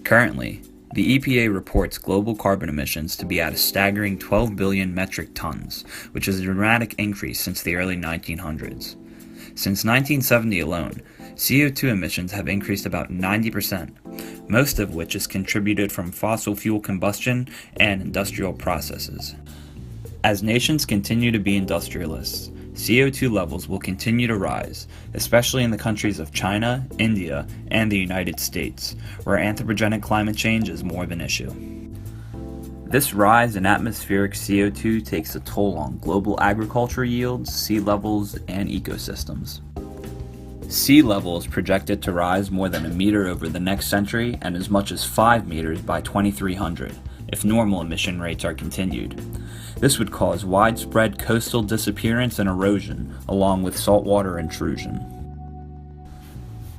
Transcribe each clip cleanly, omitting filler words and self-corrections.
Currently, the EPA reports global carbon emissions to be at a staggering 12 billion metric tons, which is a dramatic increase since the early 1900s. Since 1970 alone, CO2 emissions have increased about 90%, most of which is contributed from fossil fuel combustion and industrial processes. As nations continue to be industrialists, CO2 levels will continue to rise, especially in the countries of China, India, and the United States, where anthropogenic climate change is more of an issue. This rise in atmospheric CO2 takes a toll on global agriculture yields, sea levels, and ecosystems. Sea level is projected to rise more than a meter over the next century and as much as 5 meters by 2300, if normal emission rates are continued. This would cause widespread coastal disappearance and erosion, along with saltwater intrusion.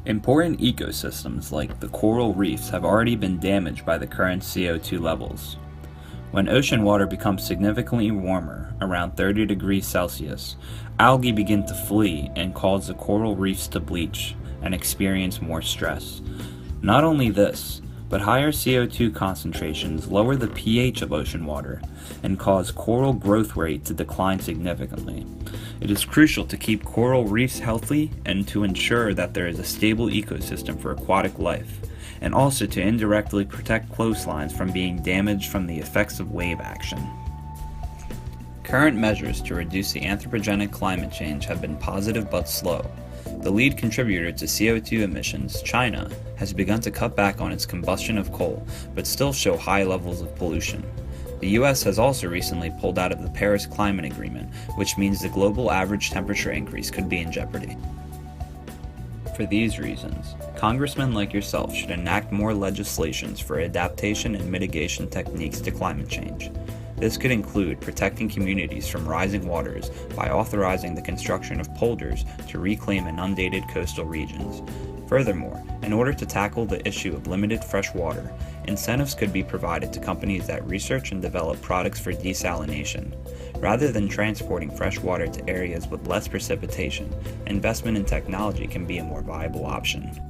Important ecosystems like the coral reefs have already been damaged by the current CO2 levels. When ocean water becomes significantly warmer, around 30 degrees Celsius, algae begin to flee and cause the coral reefs to bleach and experience more stress. Not only this, but higher CO2 concentrations lower the pH of ocean water and cause coral growth rate to decline significantly. It is crucial to keep coral reefs healthy and to ensure that there is a stable ecosystem for aquatic life, and also to indirectly protect coastlines from being damaged from the effects of wave action. Current measures to reduce the anthropogenic climate change have been positive but slow. The lead contributor to CO2 emissions, China, has begun to cut back on its combustion of coal, but still show high levels of pollution. The US has also recently pulled out of the Paris Climate Agreement, which means the global average temperature increase could be in jeopardy. For these reasons, congressmen like yourself should enact more legislations for adaptation and mitigation techniques to climate change. This could include protecting communities from rising waters by authorizing the construction of polders to reclaim inundated coastal regions. Furthermore, in order to tackle the issue of limited fresh water, incentives could be provided to companies that research and develop products for desalination. Rather than transporting fresh water to areas with less precipitation, investment in technology can be a more viable option.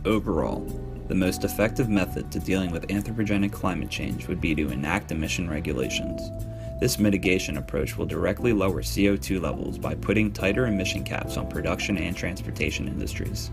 Overall, the most effective method to dealing with anthropogenic climate change would be to enact emission regulations. This mitigation approach will directly lower CO2 levels by putting tighter emission caps on production and transportation industries.